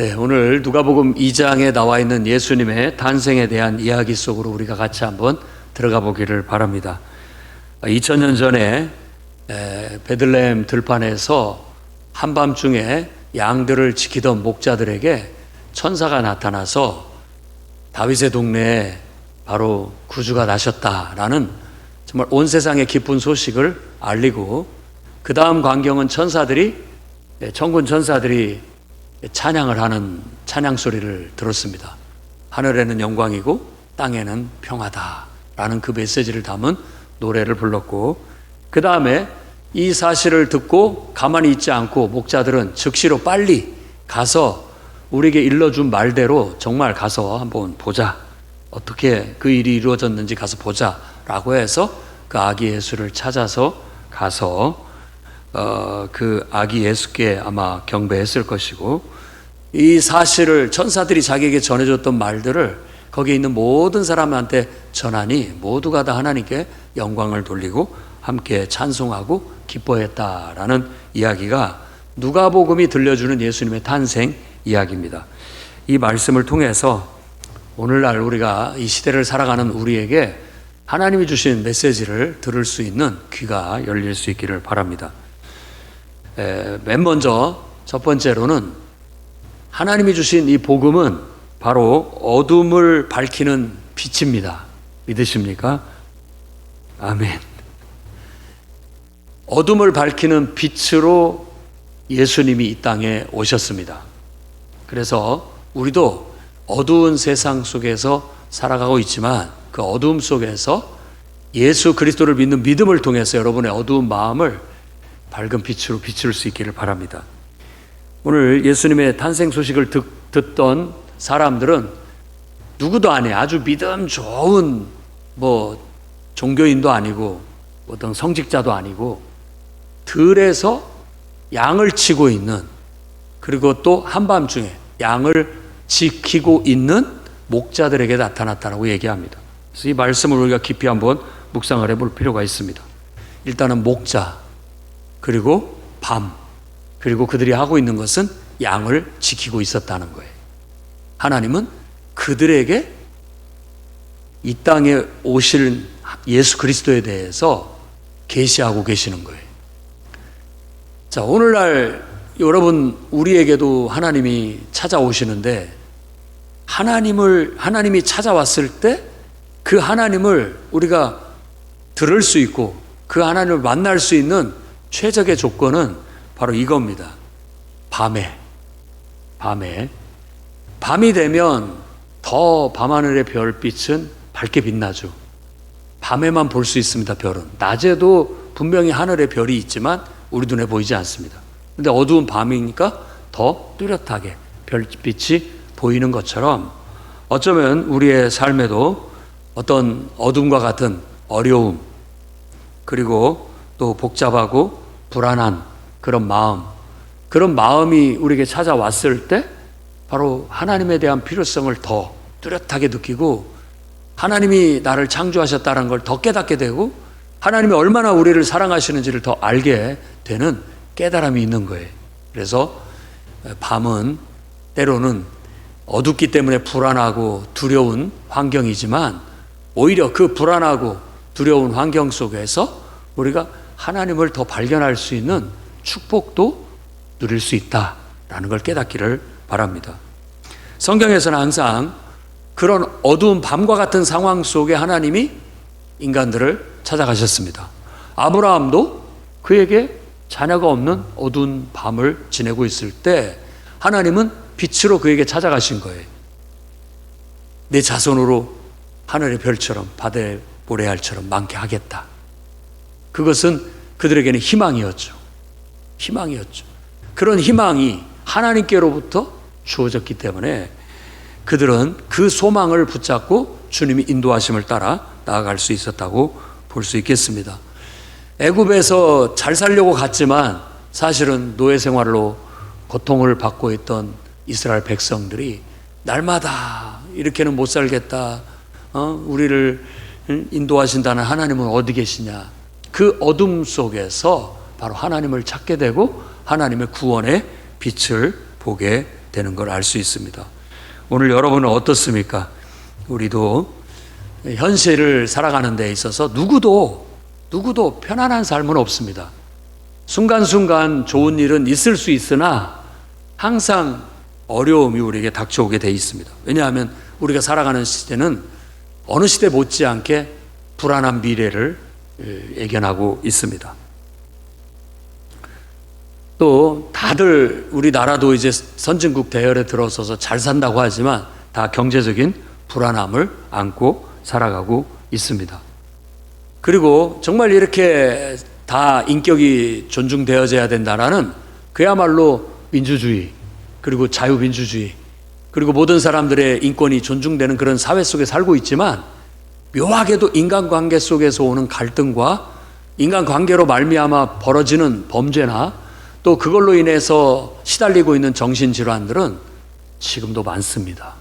네, 오늘 누가복음 2장에 나와 있는 예수님의 탄생에 대한 이야기 속으로 우리가 같이 한번 들어가 보기를 바랍니다. 2000년 전에 베들레헴 들판에서 한밤중에 양들을 지키던 목자들에게 천사가 나타나서 다윗의 동네에 바로 구주가 나셨다라는 정말 온 세상에 기쁜 소식을 알리고, 그 다음 광경은 천군 천사들이 찬양을 하는 찬양 소리를 들었습니다. 하늘에는 영광이고 땅에는 평화다라는 그 메시지를 담은 노래를 불렀고, 그 다음에 이 사실을 듣고 가만히 있지 않고 목자들은 즉시로 빨리 가서 우리에게 일러준 말대로 정말 가서 한번 보자, 어떻게 그 일이 이루어졌는지 가서 보자 라고 해서 그 아기 예수를 찾아서 가서 그 아기 예수께 아마 경배했을 것이고, 이 사실을 천사들이 자기에게 전해줬던 말들을 거기에 있는 모든 사람한테 전하니 모두가 다 하나님께 영광을 돌리고 함께 찬송하고 기뻐했다라는 이야기가 누가복음이 들려주는 예수님의 탄생 이야기입니다. 이 말씀을 통해서 오늘날 우리가 이 시대를 살아가는 우리에게 하나님이 주신 메시지를 들을 수 있는 귀가 열릴 수 있기를 바랍니다. 맨 먼저 첫 번째로는 하나님이 주신 이 복음은 바로 어둠을 밝히는 빛입니다. 믿으십니까? 아멘. 어둠을 밝히는 빛으로 예수님이 이 땅에 오셨습니다. 그래서 우리도 어두운 세상 속에서 살아가고 있지만 그 어두움 속에서 예수 그리스도를 믿는 믿음을 통해서 여러분의 어두운 마음을 밝은 빛으로 비출 수 있기를 바랍니다. 오늘 예수님의 탄생 소식을 듣던 사람들은 누구도 아니에요. 아주 믿음 좋은 종교인도 아니고 어떤 성직자도 아니고 들에서 양을 치고 있는, 그리고 또 한밤중에 양을 지키고 있는 목자들에게 나타났다고 얘기합니다. 그래서 이 말씀을 우리가 깊이 한번 묵상을 해볼 필요가 있습니다. 일단은 목자, 그리고 밤, 그리고 그들이 하고 있는 것은 양을 지키고 있었다는 거예요. 하나님은 그들에게 이 땅에 오실 예수 그리스도에 대해서 계시하고 계시는 거예요. 자, 오늘날 여러분, 우리에게도 하나님이 찾아오시는데 하나님이 찾아왔을 때 그 하나님을 우리가 들을 수 있고 그 하나님을 만날 수 있는 최적의 조건은 바로 이겁니다. 밤이 되면 더 밤하늘의 별빛은 밝게 빛나죠. 밤에만 볼 수 있습니다. 별은 낮에도 분명히 하늘에 별이 있지만 우리 눈에 보이지 않습니다. 근데 어두운 밤이니까 더 뚜렷하게 별빛이 보이는 것처럼 어쩌면 우리의 삶에도 어떤 어둠과 같은 어려움, 그리고 또 복잡하고 불안한 그런 마음이 우리에게 찾아왔을 때 바로 하나님에 대한 필요성을 더 뚜렷하게 느끼고 하나님이 나를 창조하셨다는 걸 더 깨닫게 되고 하나님이 얼마나 우리를 사랑하시는지를 더 알게 되는 깨달음이 있는 거예요. 그래서 밤은 때로는 어둡기 때문에 불안하고 두려운 환경이지만 오히려 그 불안하고 두려운 환경 속에서 우리가 하나님을 더 발견할 수 있는 축복도 누릴 수 있다라는 걸 깨닫기를 바랍니다. 성경에서는 항상 그런 어두운 밤과 같은 상황 속에 하나님이 인간들을 찾아가셨습니다. 아브라함도 그에게 자녀가 없는 어두운 밤을 지내고 있을 때 하나님은 빛으로 그에게 찾아가신 거예요. 내 자손으로 하늘의 별처럼 바다의 모래알처럼 많게 하겠다. 그것은 그들에게는 희망이었죠. 그런 희망이 하나님께로부터 주어졌기 때문에 그들은 그 소망을 붙잡고 주님이 인도하심을 따라 나아갈 수 있었다고 볼 수 있겠습니다. 애굽에서 잘 살려고 갔지만 사실은 노예 생활로 고통을 받고 있던 이스라엘 백성들이 날마다 이렇게는 못 살겠다, 우리를 인도하신다는 하나님은 어디 계시냐, 그 어둠 속에서 바로 하나님을 찾게 되고 하나님의 구원의 빛을 보게 되는 걸 알 수 있습니다. 오늘 여러분은 어떻습니까? 우리도 현실을 살아가는 데 있어서 누구도 편안한 삶은 없습니다. 순간순간 좋은 일은 있을 수 있으나 항상 어려움이 우리에게 닥쳐오게 돼 있습니다. 왜냐하면 우리가 살아가는 시대는 어느 시대 못지않게 불안한 미래를 예견하고 있습니다. 또 다들 우리나라도 이제 선진국 대열에 들어서서 잘 산다고 하지만 다 경제적인 불안함을 안고 살아가고 있습니다. 그리고 정말 이렇게 다 인격이 존중되어져야 된다라는 그야말로 민주주의, 그리고 자유민주주의, 그리고 모든 사람들의 인권이 존중되는 그런 사회 속에 살고 있지만 묘하게도 인간관계 속에서 오는 갈등과 인간관계로 말미암아 벌어지는 범죄나 또 그걸로 인해서 시달리고 있는 정신질환들은 지금도 많습니다.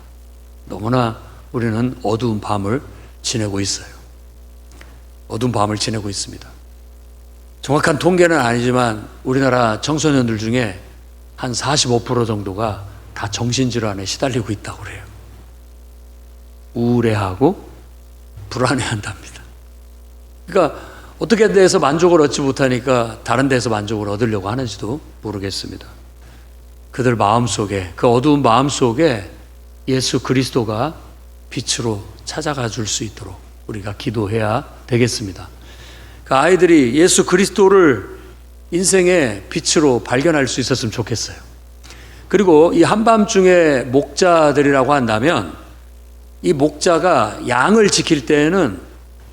너무나 우리는 어두운 밤을 지내고 있어요. 어두운 밤을 지내고 있습니다. 정확한 통계는 아니지만 우리나라 청소년들 중에 한 45% 정도가 다 정신질환에 시달리고 있다고 그래요. 우울해하고 불안해한답니다. 그러니까 어떻게 대해서 만족을 얻지 못하니까 다른 데서 만족을 얻으려고 하는지도 모르겠습니다. 그들 마음속에, 그 어두운 마음속에 예수 그리스도가 빛으로 찾아가 줄 수 있도록 우리가 기도해야 되겠습니다. 그 아이들이 예수 그리스도를 인생의 빛으로 발견할 수 있었으면 좋겠어요. 그리고 이 한밤중에 목자들이라고 한다면 이 목자가 양을 지킬 때에는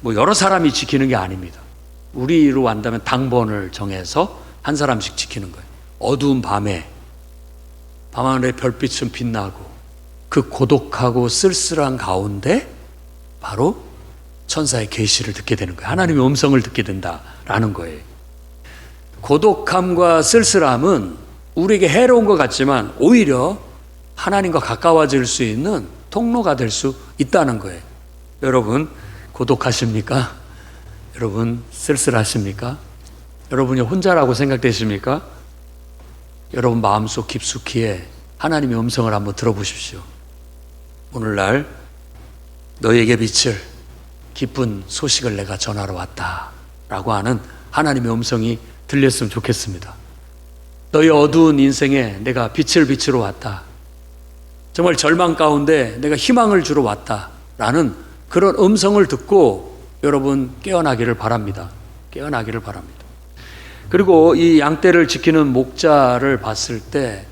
뭐 여러 사람이 지키는 게 아닙니다. 우리로 한다면 당번을 정해서 한 사람씩 지키는 거예요. 어두운 밤에 밤하늘의 별빛은 빛나고 그 고독하고 쓸쓸한 가운데 바로 천사의 계시를 듣게 되는 거예요. 하나님의 음성을 듣게 된다라는 거예요. 고독함과 쓸쓸함은 우리에게 해로운 것 같지만 오히려 하나님과 가까워질 수 있는 통로가 될 수 있다는 거예요. 여러분 고독하십니까? 여러분 쓸쓸하십니까? 여러분이 혼자라고 생각되십니까? 여러분 마음속 깊숙이에 하나님의 음성을 한번 들어보십시오. 오늘날 너에게 빛을 기쁜 소식을 내가 전하러 왔다 라고 하는 하나님의 음성이 들렸으면 좋겠습니다. 너의 어두운 인생에 내가 빛을 비추러 왔다. 정말 절망 가운데 내가 희망을 주러 왔다 라는 그런 음성을 듣고 여러분 깨어나기를 바랍니다. 깨어나기를 바랍니다. 그리고 이 양떼를 지키는 목자를 봤을 때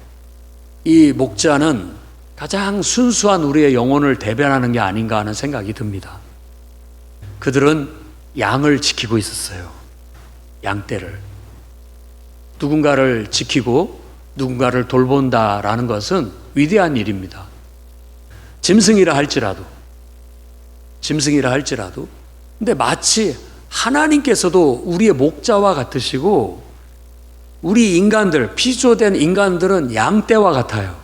이 목자는 가장 순수한 우리의 영혼을 대변하는 게 아닌가 하는 생각이 듭니다. 그들은 양을 지키고 있었어요. 양떼를. 누군가를 지키고 누군가를 돌본다라는 것은 위대한 일입니다. 짐승이라 할지라도 근데 마치 하나님께서도 우리의 목자와 같으시고 우리 인간들, 피조된 인간들은 양떼와 같아요.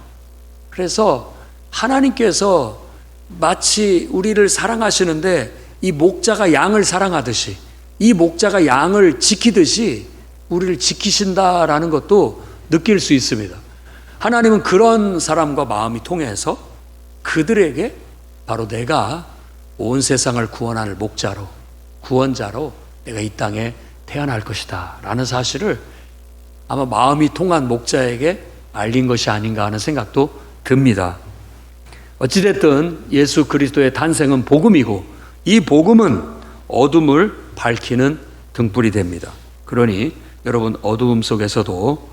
그래서 하나님께서 마치 우리를 사랑하시는데 이 목자가 양을 사랑하듯이 이 목자가 양을 지키듯이 우리를 지키신다라는 것도 느낄 수 있습니다. 하나님은 그런 사람과 마음이 통해서 그들에게 바로 내가 온 세상을 구원할 목자로, 구원자로 내가 이 땅에 태어날 것이다 라는 사실을 아마 마음이 통한 목자에게 알린 것이 아닌가 하는 생각도 듭니다. 어찌됐든 예수 그리스도의 탄생은 복음이고 이 복음은 어둠을 밝히는 등불이 됩니다. 그러니 여러분 어두움 속에서도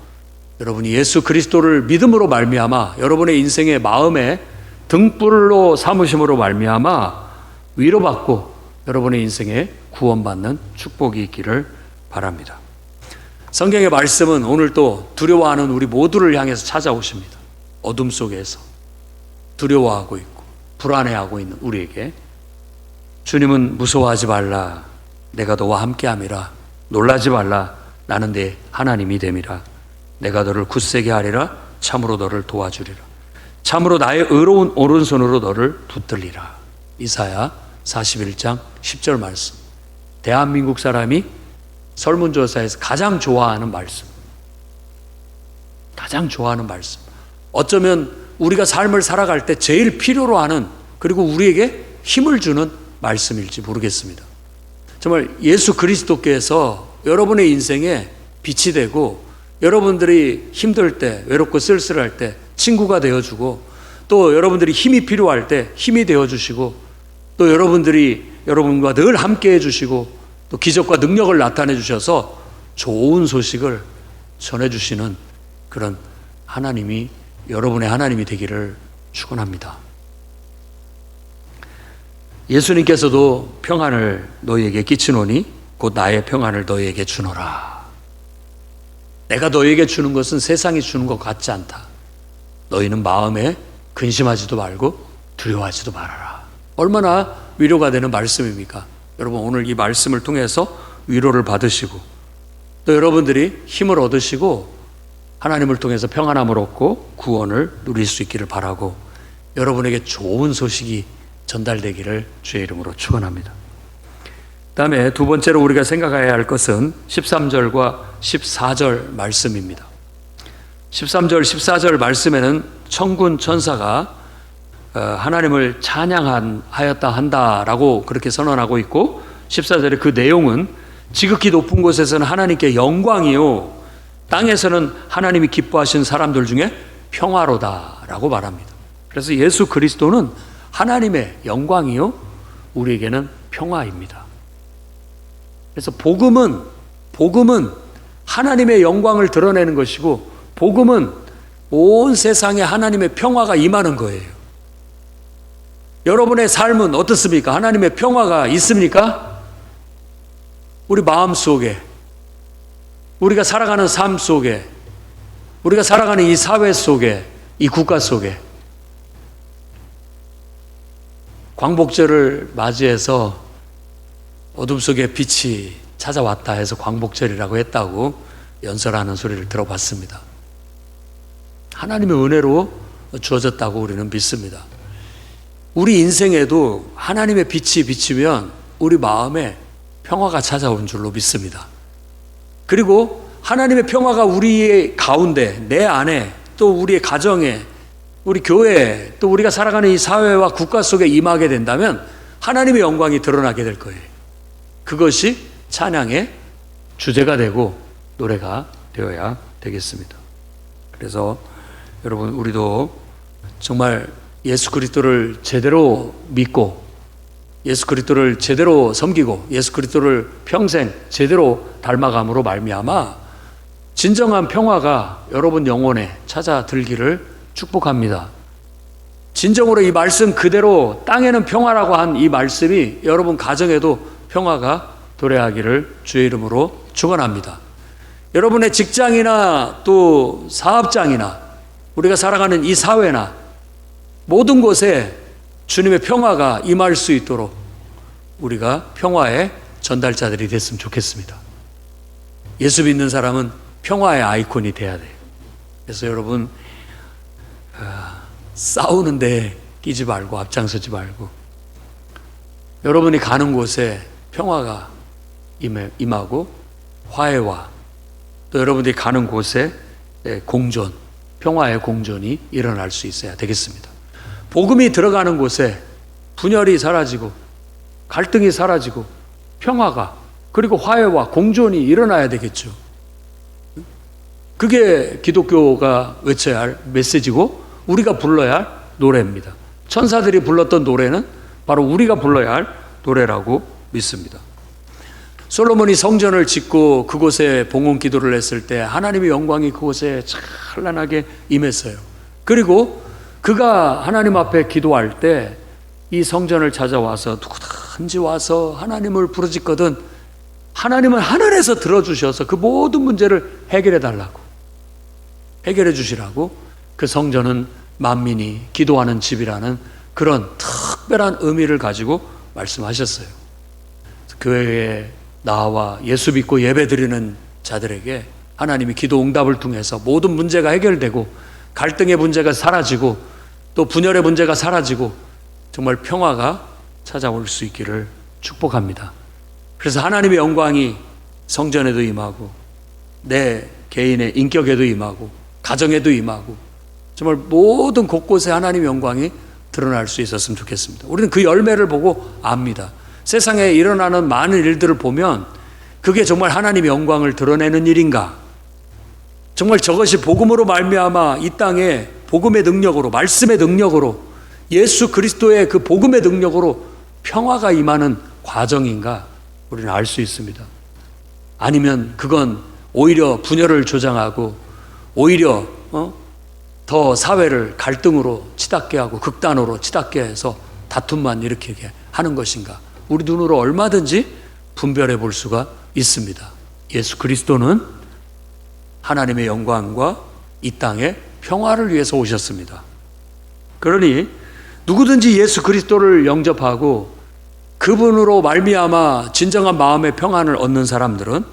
여러분이 예수 그리스도를 믿음으로 말미암아 여러분의 인생의 마음에 등불로 삼으심으로 말미암아 위로받고 여러분의 인생에 구원받는 축복이 있기를 바랍니다. 성경의 말씀은 오늘 또 두려워하는 우리 모두를 향해서 찾아오십니다. 어둠 속에서 두려워하고 있고 불안해하고 있는 우리에게 주님은 무서워하지 말라. 내가 너와 함께함이라. 놀라지 말라. 나는 내 하나님이 됨이라. 내가 너를 굳세게 하리라. 참으로 너를 도와주리라. 참으로 나의 의로운 오른손으로 너를 붙들리라. 이사야 41장 10절 말씀. 대한민국 사람이 설문조사에서 가장 좋아하는 말씀. 가장 좋아하는 말씀. 어쩌면 우리가 삶을 살아갈 때 제일 필요로 하는, 그리고 우리에게 힘을 주는 말씀일지 모르겠습니다. 정말 예수 그리스도께서 여러분의 인생에 빛이 되고, 여러분들이 힘들 때, 외롭고 쓸쓸할 때 친구가 되어주고, 또 여러분들이 힘이 필요할 때 힘이 되어주시고, 또 여러분들이 여러분과 늘 함께 해주시고, 또 기적과 능력을 나타내 주셔서 좋은 소식을 전해주시는 그런 하나님이, 여러분의 하나님이 되기를 축원합니다. 예수님께서도 평안을 너희에게 끼치노니 곧 나의 평안을 너희에게 주노라. 내가 너희에게 주는 것은 세상이 주는 것 같지 않다. 너희는 마음에 근심하지도 말고 두려워하지도 말아라. 얼마나 위로가 되는 말씀입니까? 여러분, 오늘 이 말씀을 통해서 위로를 받으시고, 또 여러분들이 힘을 얻으시고 하나님을 통해서 평안함을 얻고 구원을 누릴 수 있기를 바라고, 여러분에게 좋은 소식이 전달되기를 주의 이름으로 축원합니다. 다음에 두 번째로 우리가 생각해야 할 것은 13절과 14절 말씀입니다. 13절, 14절 말씀에는 천군 천사가 하나님을 찬양하였다 한다라고 그렇게 선언하고 있고, 14절의 그 내용은 지극히 높은 곳에서는 하나님께 영광이요, 땅에서는 하나님이 기뻐하신 사람들 중에 평화로다라고 말합니다. 그래서 예수 그리스도는 하나님의 영광이요, 우리에게는 평화입니다. 그래서 복음은 하나님의 영광을 드러내는 것이고, 복음은 온 세상에 하나님의 평화가 임하는 거예요. 여러분의 삶은 어떻습니까? 하나님의 평화가 있습니까? 우리 마음 속에, 우리가 살아가는 삶 속에, 우리가 살아가는 이 사회 속에, 이 국가 속에. 광복절을 맞이해서 어둠 속에 빛이 찾아왔다 해서 광복절이라고 했다고 연설하는 소리를 들어봤습니다. 하나님의 은혜로 주어졌다고 우리는 믿습니다. 우리 인생에도 하나님의 빛이 비치면 우리 마음에 평화가 찾아온 줄로 믿습니다. 그리고 하나님의 평화가 우리의 가운데, 내 안에, 또 우리의 가정에, 우리 교회에, 또 우리가 살아가는 이 사회와 국가 속에 임하게 된다면 하나님의 영광이 드러나게 될 거예요. 그것이 찬양의 주제가 되고 노래가 되어야 되겠습니다. 그래서 여러분, 우리도 정말 예수 그리스도를 제대로 믿고, 예수 그리스도를 제대로 섬기고, 예수 그리스도를 평생 제대로 닮아감으로 말미암아 진정한 평화가 여러분 영혼에 찾아들기를 축복합니다. 진정으로 이 말씀 그대로 땅에는 평화라고 한 이 말씀이 여러분 가정에도 평화가 도래하기를 주의 이름으로 축원합니다. 여러분의 직장이나 또 사업장이나 우리가 살아가는 이 사회나 모든 곳에 주님의 평화가 임할 수 있도록 우리가 평화의 전달자들이 됐으면 좋겠습니다. 예수 믿는 사람은 평화의 아이콘이 돼야 돼요. 그래서 여러분, 싸우는데 끼지 말고 앞장서지 말고, 여러분이 가는 곳에 평화가 임하고 화해와, 또 여러분들이 가는 곳에 공존, 평화의 공존이 일어날 수 있어야 되겠습니다. 복음이 들어가는 곳에 분열이 사라지고 갈등이 사라지고 평화가, 그리고 화해와 공존이 일어나야 되겠죠. 그게 기독교가 외쳐야 할 메시지고 우리가 불러야 할 노래입니다. 천사들이 불렀던 노래는 바로 우리가 불러야 할 노래라고 믿습니다. 솔로몬이 성전을 짓고 그곳에 봉헌 기도를 했을 때 하나님의 영광이 그곳에 찬란하게 임했어요. 그리고 그가 하나님 앞에 기도할 때 이 성전을 찾아와서 누구든지 와서 하나님을 부르짖거든 하나님은 하늘에서 들어주셔서 그 모든 문제를 해결해 달라고, 해결해 주시라고, 그 성전은 만민이 기도하는 집이라는 그런 특별한 의미를 가지고 말씀하셨어요. 교회에 나와 예수 믿고 예배드리는 자들에게 하나님이 기도 응답을 통해서 모든 문제가 해결되고 갈등의 문제가 사라지고 또 분열의 문제가 사라지고 정말 평화가 찾아올 수 있기를 축복합니다. 그래서 하나님의 영광이 성전에도 임하고 내 개인의 인격에도 임하고 가정에도 임하고 정말 모든 곳곳에 하나님의 영광이 드러날 수 있었으면 좋겠습니다. 우리는 그 열매를 보고 압니다. 세상에 일어나는 많은 일들을 보면 그게 정말 하나님의 영광을 드러내는 일인가? 정말 저것이 복음으로 말미암아 이 땅에 복음의 능력으로, 말씀의 능력으로, 예수 그리스도의 그 복음의 능력으로 평화가 임하는 과정인가? 우리는 알 수 있습니다. 아니면 그건 오히려 분열을 조장하고 오히려 더 사회를 갈등으로 치닫게 하고 극단으로 치닫게 해서 다툼만 일으키게 하는 것인가? 우리 눈으로 얼마든지 분별해 볼 수가 있습니다. 예수 그리스도는 하나님의 영광과 이 땅에 평화를 위해서 오셨습니다. 그러니 누구든지 예수 그리스도를 영접하고 그분으로 말미암아 진정한 마음의 평안을 얻는 사람들은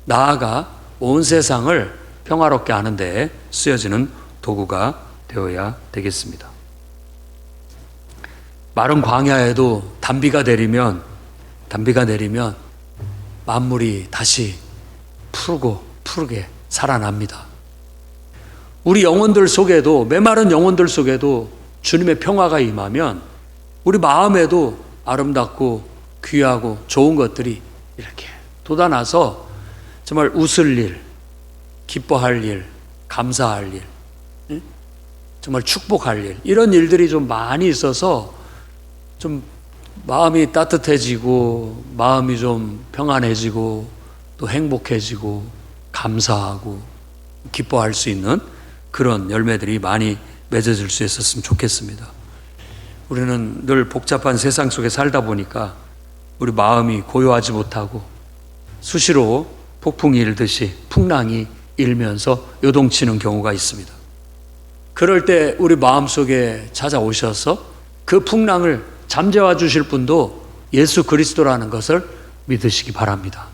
나아가 온 세상을 평화롭게 하는 데 쓰여지는 도구가 되어야 되겠습니다. 마른 광야에도 단비가 내리면 만물이 다시 푸르게 살아납니다. 우리 영혼들 속에도, 메마른 영혼들 속에도 주님의 평화가 임하면 우리 마음에도 아름답고 귀하고 좋은 것들이 이렇게 돋아나서 정말 웃을 일, 기뻐할 일, 감사할 일, 정말 축복할 일, 이런 일들이 좀 많이 있어서 좀 마음이 따뜻해지고 마음이 좀 평안해지고 또 행복해지고 감사하고 기뻐할 수 있는 그런 열매들이 많이 맺어질 수 있었으면 좋겠습니다. 우리는 늘 복잡한 세상 속에 살다 보니까 우리 마음이 고요하지 못하고 수시로 폭풍이 일듯이 풍랑이 일면서 요동치는 경우가 있습니다. 그럴 때 우리 마음속에 찾아오셔서 그 풍랑을 잠재워 주실 분도 예수 그리스도라는 것을 믿으시기 바랍니다.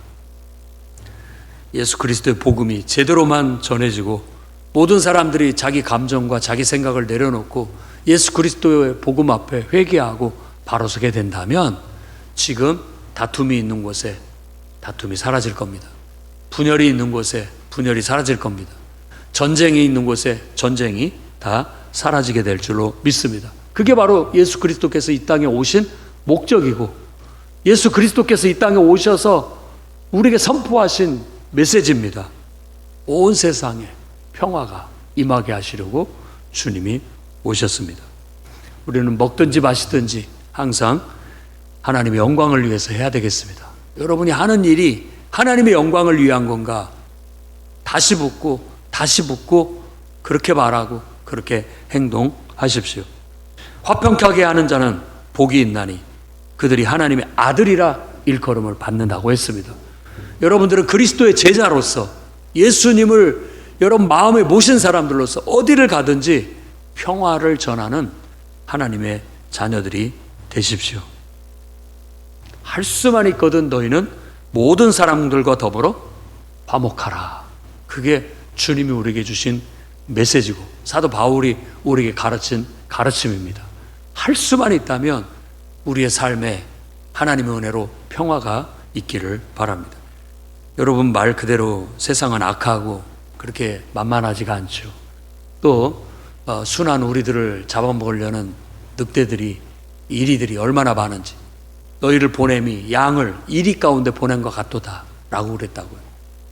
예수 그리스도의 복음이 제대로만 전해지고 모든 사람들이 자기 감정과 자기 생각을 내려놓고 예수 그리스도의 복음 앞에 회개하고 바로 서게 된다면 지금 다툼이 있는 곳에 다툼이 사라질 겁니다. 분열이 있는 곳에 분열이 사라질 겁니다. 전쟁이 있는 곳에 전쟁이 다 사라지게 될 줄로 믿습니다. 그게 바로 예수 그리스도께서 이 땅에 오신 목적이고 예수 그리스도께서 이 땅에 오셔서 우리에게 선포하신 메시지입니다. 온 세상에 평화가 임하게 하시려고 주님이 오셨습니다. 우리는 먹든지 마시든지 항상 하나님의 영광을 위해서 해야 되겠습니다. 여러분이 하는 일이 하나님의 영광을 위한 건가? 다시 묻고 그렇게 말하고 그렇게 행동하십시오. 화평케 하는 자는 복이 있나니 그들이 하나님의 아들이라 일컬음을 받는다고 했습니다. 여러분들은 그리스도의 제자로서 예수님을 여러분 마음에 모신 사람들로서 어디를 가든지 평화를 전하는 하나님의 자녀들이 되십시오. 할 수만 있거든 너희는 모든 사람들과 더불어 화목하라. 그게 주님이 우리에게 주신 메시지고 사도 바울이 우리에게 가르친 가르침입니다. 할 수만 있다면 우리의 삶에 하나님의 은혜로 평화가 있기를 바랍니다. 여러분 말 그대로 세상은 악하고 그렇게 만만하지가 않죠. 또 순한 우리들을 잡아먹으려는 늑대들이 이리들이 얼마나 많은지 너희를 보냄이 양을 이리 가운데 보낸 것 같도다 라고 그랬다고요.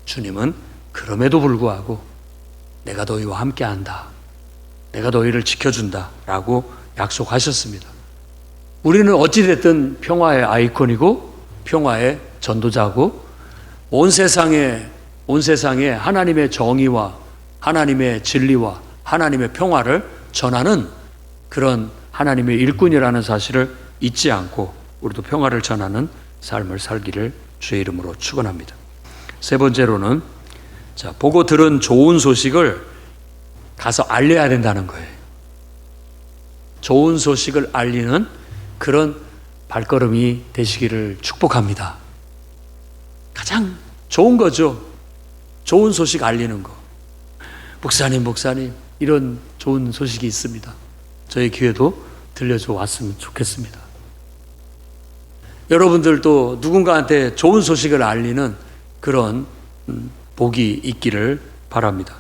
주님은 그럼에도 불구하고 내가 너희와 함께한다, 내가 너희를 지켜준다 라고 약속하셨습니다. 우리는 어찌됐든 평화의 아이콘이고 평화의 전도자고 온 세상에 하나님의 정의와 하나님의 진리와 하나님의 평화를 전하는 그런 하나님의 일꾼이라는 사실을 잊지 않고 우리도 평화를 전하는 삶을 살기를 주의 이름으로 축원합니다. 세 번째로는 보고 들은 좋은 소식을 가서 알려야 된다는 거예요. 좋은 소식을 알리는 그런 발걸음이 되시기를 축복합니다. 가장 좋은 거죠. 좋은 소식 알리는 거. 목사님 이런 좋은 소식이 있습니다. 저희 교회도 들려줘 왔으면 좋겠습니다. 여러분들도 누군가한테 좋은 소식을 알리는 그런 복이 있기를 바랍니다.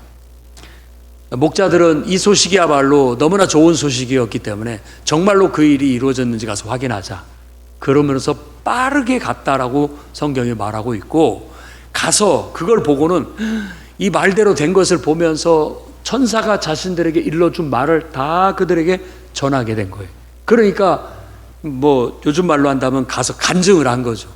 목자들은 이 소식이야말로 너무나 좋은 소식이었기 때문에 정말로 그 일이 이루어졌는지 가서 확인하자, 그러면서 빠르게 갔다라고 성경이 말하고 있고, 가서 그걸 보고는 이 말대로 된 것을 보면서 천사가 자신들에게 일러준 말을 다 그들에게 전하게 된 거예요. 그러니까 뭐 요즘 말로 한다면 가서 간증을 한 거죠.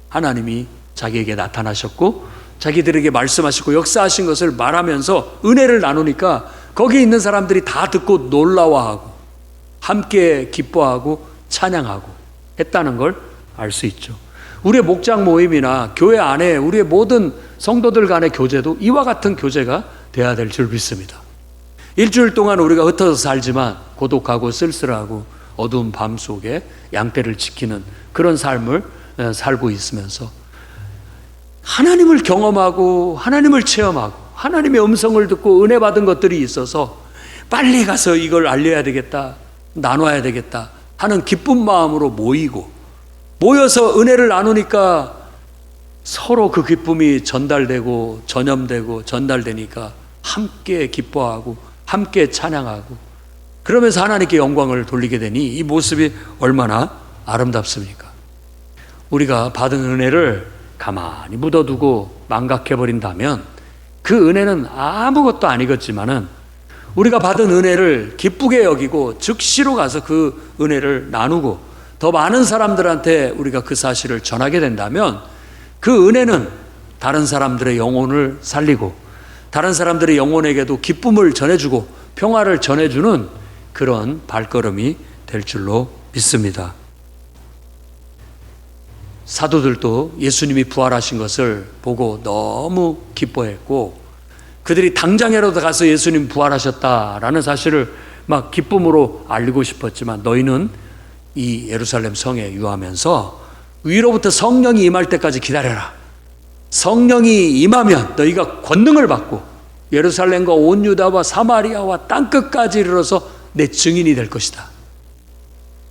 하나님이 자기에게 나타나셨고 자기들에게 말씀하시고 역사하신 것을 말하면서 은혜를 나누니까 거기 있는 사람들이 다 듣고 놀라워하고 함께 기뻐하고 찬양하고 했다는 걸 알 수 있죠. 우리의 목장 모임이나 교회 안에 우리의 모든 성도들 간의 교제도 이와 같은 교제가 돼야 될 줄 믿습니다. 일주일 동안 우리가 흩어져 살지만 고독하고 쓸쓸하고 어두운 밤 속에 양떼를 지키는 그런 삶을 살고 있으면서 하나님을 경험하고 하나님을 체험하고 하나님의 음성을 듣고 은혜 받은 것들이 있어서 빨리 가서 이걸 알려야 되겠다, 나눠야 되겠다 하는 기쁜 마음으로 모여서 은혜를 나누니까 서로 그 기쁨이 전달되고 전염되고 전달되니까 함께 기뻐하고 함께 찬양하고 그러면서 하나님께 영광을 돌리게 되니 이 모습이 얼마나 아름답습니까? 우리가 받은 은혜를 가만히 묻어두고 망각해버린다면 그 은혜는 아무것도 아니겠지만은 우리가 받은 은혜를 기쁘게 여기고 즉시로 가서 그 은혜를 나누고 더 많은 사람들한테 우리가 그 사실을 전하게 된다면 그 은혜는 다른 사람들의 영혼을 살리고 다른 사람들의 영혼에게도 기쁨을 전해주고 평화를 전해주는 그런 발걸음이 될 줄로 믿습니다. 사도들도 예수님이 부활하신 것을 보고 너무 기뻐했고 그들이 당장이라도 가서 예수님 부활하셨다라는 사실을 막 기쁨으로 알리고 싶었지만 너희는 이 예루살렘 성에 유하면서 위로부터 성령이 임할 때까지 기다려라. 성령이 임하면 너희가 권능을 받고 예루살렘과 온 유다와 사마리아와 땅끝까지 이르러서 내 증인이 될 것이다.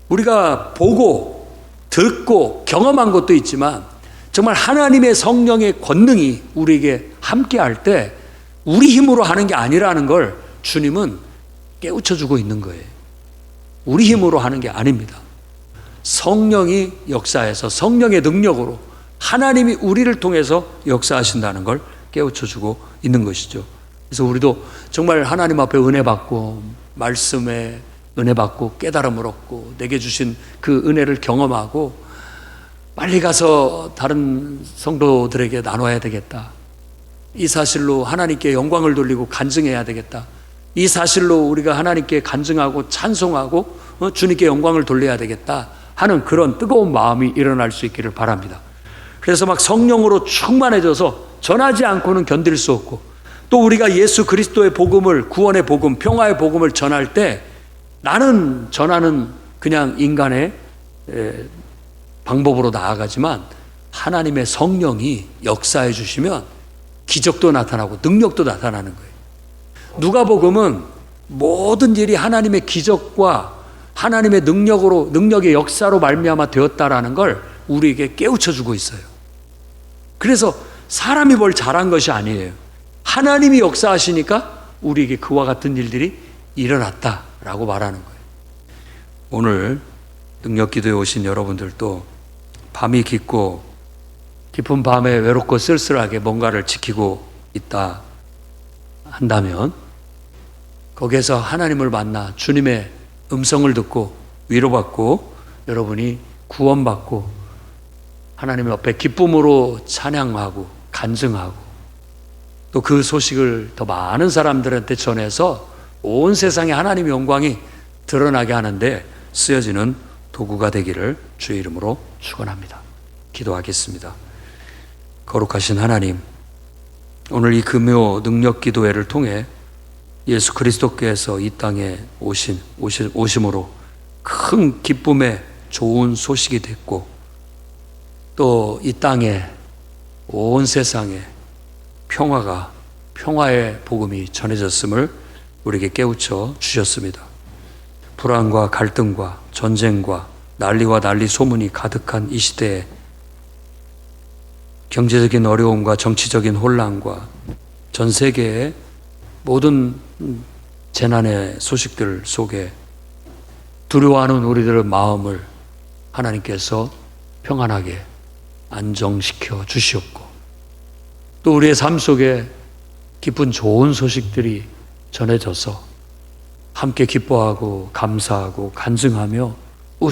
우리가 보고 듣고 경험한 것도 있지만 정말 하나님의 성령의 권능이 우리에게 함께할 때 우리 힘으로 하는 게 아니라는 걸 주님은 깨우쳐주고 있는 거예요. 우리 힘으로 하는 게 아닙니다. 성령이 역사해서 성령의 능력으로 하나님이 우리를 통해서 역사하신다는 걸 깨우쳐주고 있는 것이죠. 그래서 우리도 정말 하나님 앞에 은혜 받고 말씀에 은혜 받고 깨달음을 얻고 내게 주신 그 은혜를 경험하고 빨리 가서 다른 성도들에게 나눠야 되겠다. 이 사실로 하나님께 영광을 돌리고 간증해야 되겠다. 이 사실로 우리가 하나님께 간증하고 찬송하고 주님께 영광을 돌려야 되겠다 하는 그런 뜨거운 마음이 일어날 수 있기를 바랍니다. 그래서 막 성령으로 충만해져서 전하지 않고는 견딜 수 없고 또 우리가 예수 그리스도의 복음을 구원의 복음, 평화의 복음을 전할 때 나는 전하는 그냥 인간의 방법으로 나아가지만 하나님의 성령이 역사해 주시면 기적도 나타나고 능력도 나타나는 거예요. 누가복음은 모든 일이 하나님의 기적과 하나님의 능력의 역사로 말미암아 되었다라는 걸 우리에게 깨우쳐 주고 있어요. 그래서 사람이 뭘 잘한 것이 아니에요. 하나님이 역사하시니까 우리에게 그와 같은 일들이 일어났다라고 말하는 거예요. 오늘 능력기도에 오신 여러분들도 밤이 깊고 깊은 밤에 외롭고 쓸쓸하게 뭔가를 지키고 있다 한다면 거기에서 하나님을 만나 주님의 음성을 듣고 위로받고 여러분이 구원받고 하나님 앞에 기쁨으로 찬양하고 간증하고 또 그 소식을 더 많은 사람들한테 전해서 온 세상에 하나님의 영광이 드러나게 하는데 쓰여지는 도구가 되기를 주의 이름으로 축원합니다. 기도하겠습니다. 거룩하신 하나님, 오늘 이 금요 능력 기도회를 통해 예수 그리스도께서 이 땅에 오심으로 큰 기쁨의 좋은 소식이 됐고 또 이 땅에 온 세상에 평화의 복음이 전해졌음을 우리에게 깨우쳐 주셨습니다. 불안과 갈등과 전쟁과 난리와 난리 소문이 가득한 이 시대에 경제적인 어려움과 정치적인 혼란과 전 세계의 모든 재난의 소식들 속에 두려워하는 우리들의 마음을 하나님께서 평안하게 안정시켜 주시옵고, 또 우리의 삶 속에 기쁜 좋은 소식들이 전해져서 함께 기뻐하고 감사하고 간증하며